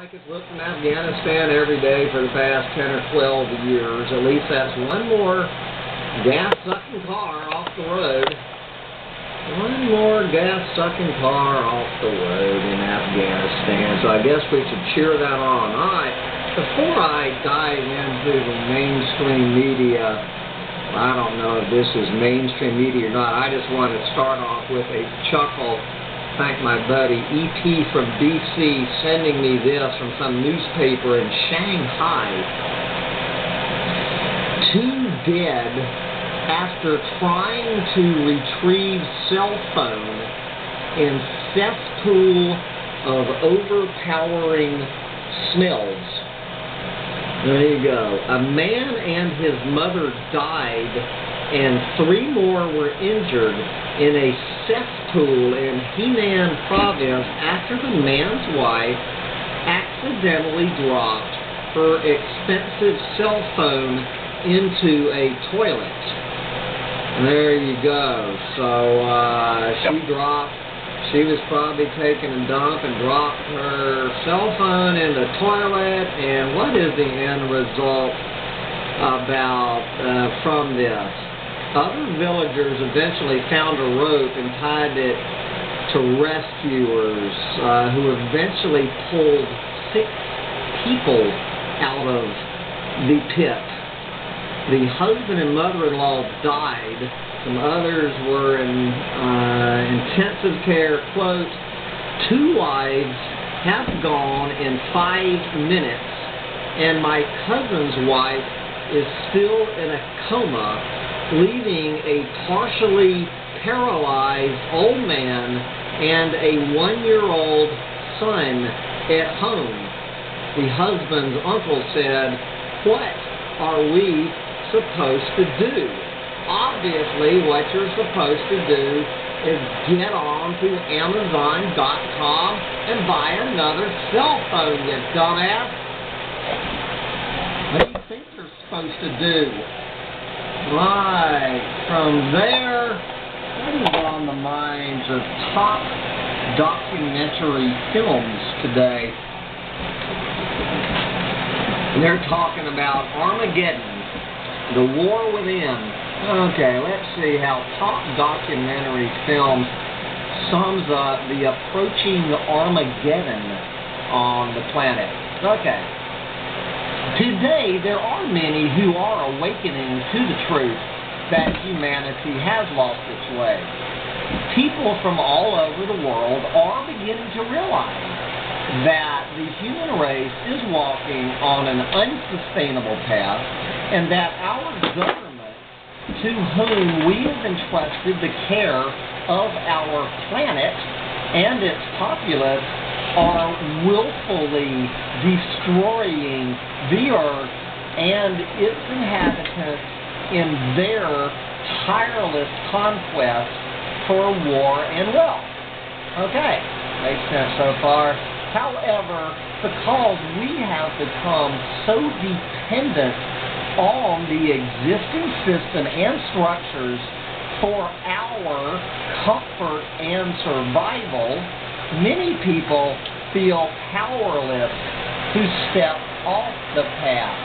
like it's looked in Afghanistan every day for the past 10 or 12 years. At least that's one more gas-sucking car off the road. One more gas-sucking car off the road in Afghanistan. So I guess we should cheer that on. All right, before I dive into the mainstream media, I don't know if this is mainstream media or not. I just want to start off with a chuckle. Thank my buddy E.P. from D.C. sending me this from some newspaper in Shanghai. 2 dead after trying to retrieve cell phone in cesspool of overpowering smells. There you go. A man and his mother died, and 3 more were injured in a cesspool in Henan province after the man's wife accidentally dropped her expensive cell phone into a toilet. There you go. So she was probably taking a dump and dropped her cell phone in the toilet. And what is the end result from this? Other villagers eventually found a rope and tied it to rescuers who eventually pulled 6 people out of the pit. The husband and mother-in-law died. Some others were in intensive care. Quote, 2 lives have gone in 5 minutes, and my cousin's wife is still in a coma, leaving a partially paralyzed old man and a 1-year-old son at home. The husband's uncle said, "What are we supposed to do?" Obviously, what you're supposed to do is get on to Amazon.com and buy another cell phone, you dumbass. What do you think you're supposed to do? Right, from there, what is on the minds of top documentary films today? They're talking about Armageddon, the war within. Okay, let's see how top documentary film sums up the approaching Armageddon on the planet. Okay. Today, there are many who are awakening to the truth that humanity has lost its way. People from all over the world are beginning to realize that the human race is walking on an unsustainable path, and that our government, to whom we have entrusted the care of our planet and its populace, are willfully destroying the earth and its inhabitants in their tireless conquest for war and wealth. Okay, makes sense so far. However, because we have become so dependent on the existing system and structures for our comfort and survival, many people feel powerless to step off the path.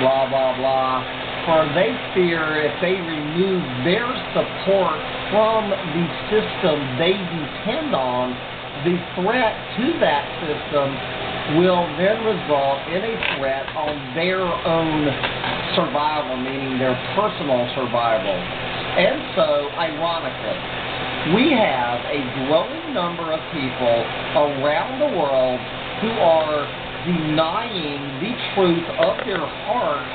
Blah, blah, blah. For they fear if they remove their support from the system they depend on, the threat to that system will then result in a threat on their own survival, meaning their personal survival. And so, ironically, we have a growing number of people around the world who are denying the truth of their hearts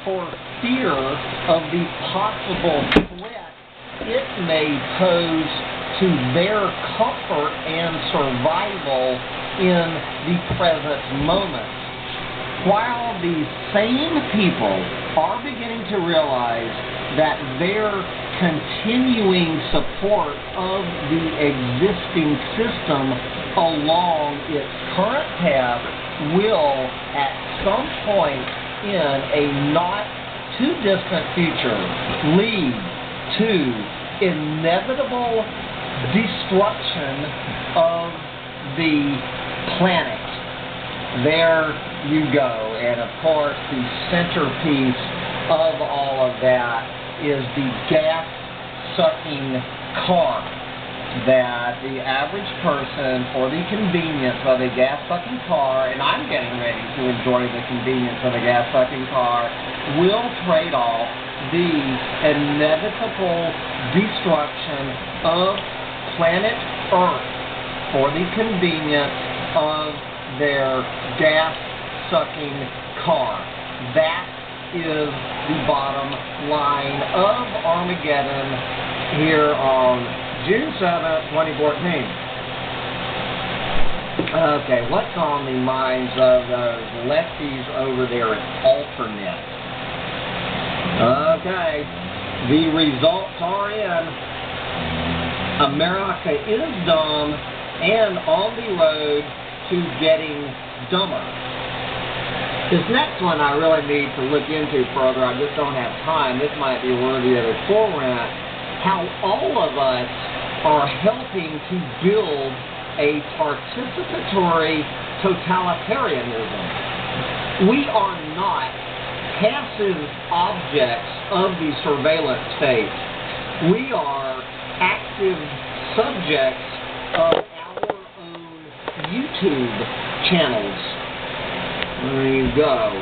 for fear of the possible threat it may pose to their comfort and survival in the present moment. While these same people are beginning to realize that their continuing support of the existing system along its current path will, at some point in a not too distant future, lead to inevitable destruction of the planet. there you go. And of course, the centerpiece of all of that is the gas-sucking car that the average person, for the convenience of a gas-sucking car, and I'm getting ready to enjoy the convenience of a gas-sucking car, will trade off the inevitable destruction of planet Earth for the convenience of their gas-sucking car. That is the bottom line of Armageddon here on June 7th, 2014. Okay, what's on the minds of those lefties over there at Alternate? Okay, the results are in. America is dumb and on the road to getting dumber. This next one I really need to look into further. I just don't have time. This might be worthy of a full rant. How all of us are helping to build a participatory totalitarianism. We are not passive objects of the surveillance state. We are active subjects of our own YouTube channels. There you go.